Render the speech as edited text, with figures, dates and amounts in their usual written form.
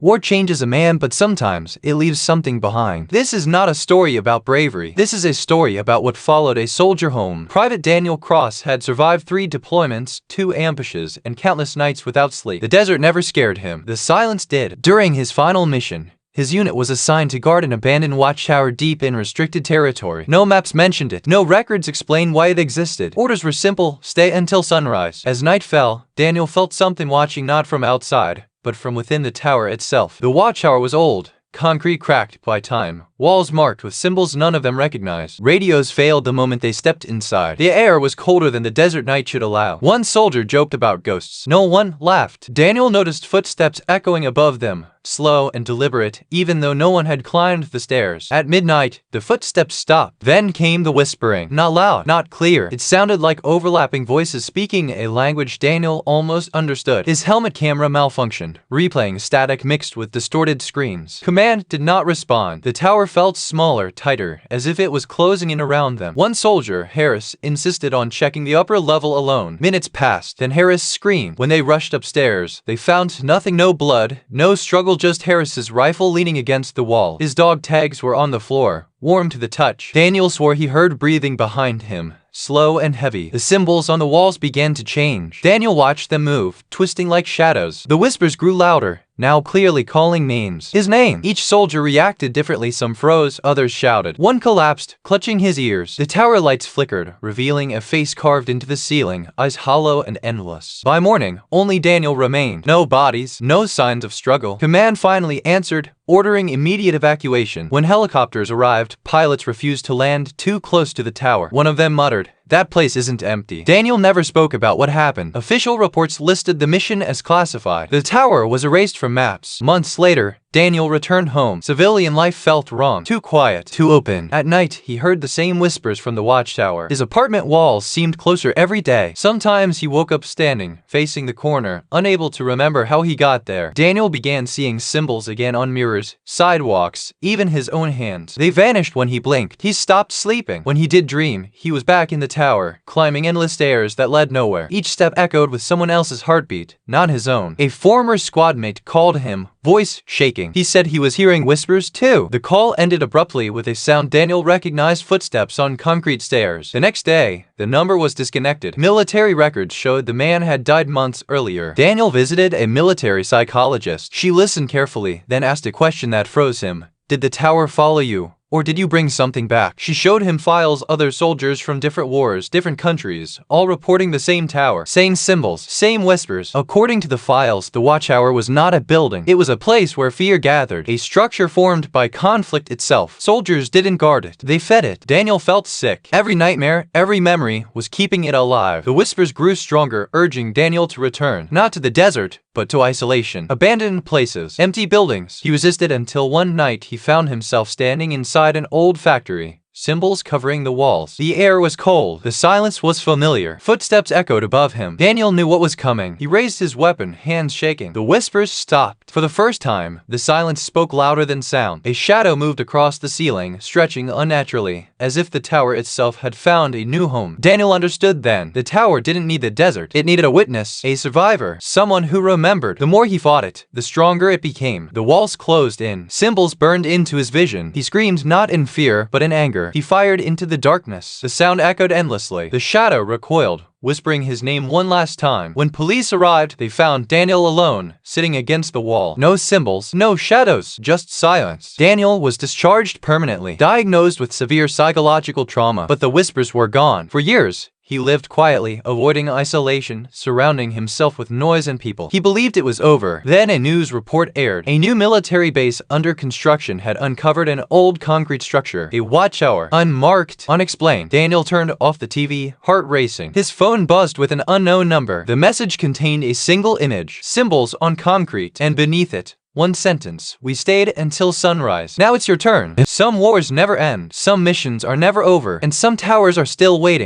War changes a man, but sometimes it leaves something behind. This is not a story about bravery. This is a story about what followed a soldier home. Private Daniel Cross had survived 3 deployments, 2 ambushes, and countless nights without sleep. The desert never scared him. The silence did. During his final mission, his unit was assigned to guard an abandoned watchtower deep in restricted territory. No maps mentioned it. No records explained why it existed. Orders were simple: stay until sunrise. As night fell, Daniel felt something watching, not from outside, but from within the tower itself. The watchtower was old, concrete cracked by time, walls marked with symbols none of them recognized. Radios failed the moment they stepped inside. The air was colder than the desert night should allow. One soldier joked about ghosts. No one laughed. Daniel noticed footsteps echoing above them, slow and deliberate, even though no one had climbed the stairs. At midnight, the footsteps stopped. Then came the whispering. Not loud, not clear. It sounded like overlapping voices speaking a language Daniel almost understood. His helmet camera malfunctioned, replaying static mixed with distorted screams. Command did not respond. The tower felt smaller, tighter, as if it was closing in around them. One soldier, Harris, insisted on checking the upper level alone. Minutes passed, then Harris screamed. When they rushed upstairs, they found nothing: no blood, no struggle, just Harris's rifle leaning against the wall. His dog tags were on the floor, warm to the touch. Daniel swore he heard breathing behind him, slow and heavy. The symbols on the walls began to change. Daniel watched them move, twisting like shadows. The whispers grew louder, now clearly calling names. His name! Each soldier reacted differently. Some froze, others shouted. One collapsed, clutching his ears. The tower lights flickered, revealing a face carved into the ceiling, eyes hollow and endless. By morning, only Daniel remained. No bodies, no signs of struggle. Command finally answered, ordering immediate evacuation. When helicopters arrived, pilots refused to land too close to the tower. One of them muttered, "That place isn't empty." Daniel never spoke about what happened. Official reports listed the mission as classified. The tower was erased from maps. Months later, Daniel returned home. Civilian life felt wrong. Too quiet. Too open. At night, he heard the same whispers from the watchtower. His apartment walls seemed closer every day. Sometimes he woke up standing, facing the corner, unable to remember how he got there. Daniel began seeing symbols again on mirrors, sidewalks, even his own hands. They vanished when he blinked. He stopped sleeping. When he did dream, he was back in the tower, climbing endless stairs that led nowhere. Each step echoed with someone else's heartbeat, not his own. A former squadmate called him, voice shaking. He said he was hearing whispers too. The call ended abruptly with a sound Daniel recognized: footsteps on concrete stairs. The next day, the number was disconnected. Military records showed the man had died months earlier. Daniel visited a military psychologist. She listened carefully, then asked a question that froze him. Did the tower follow you? Or did you bring something back? She showed him files, other soldiers from different wars, different countries, all reporting the same tower, same symbols, same whispers. According to the files, the watchtower was not a building. It was a place where fear gathered, a structure formed by conflict itself. Soldiers didn't guard it, they fed it. Daniel felt sick. Every nightmare, every memory was keeping it alive. The whispers grew stronger, urging Daniel to return, not to the desert, but to isolation. Abandoned places, empty buildings. He resisted until one night he found himself standing inside an old factory, symbols covering the walls. The air was cold. The silence was familiar. Footsteps echoed above him. Daniel knew what was coming. He raised his weapon, hands shaking. The whispers stopped. For the first time, the silence spoke louder than sound. A shadow moved across the ceiling, stretching unnaturally, as if the tower itself had found a new home. Daniel understood then. The tower didn't need the desert. It needed a witness, a survivor, someone who remembered. The more he fought it, the stronger it became. The walls closed in. Symbols burned into his vision. He screamed not in fear, but in anger. He fired into the darkness. The sound echoed endlessly. The shadow recoiled, whispering his name one last time. When police arrived, they found Daniel alone, sitting against the wall. No symbols, no shadows, just silence. Daniel was discharged permanently, diagnosed with severe psychological trauma, but the whispers were gone. For years, he lived quietly, avoiding isolation, surrounding himself with noise and people. He believed it was over. Then a news report aired. A new military base under construction had uncovered an old concrete structure, a watchtower, unmarked, unexplained. Daniel turned off the TV, heart racing. His phone buzzed with an unknown number. The message contained a single image, symbols on concrete, and beneath it, one sentence: "We stayed until sunrise. Now it's your turn." Some wars never end, some missions are never over, and some towers are still waiting.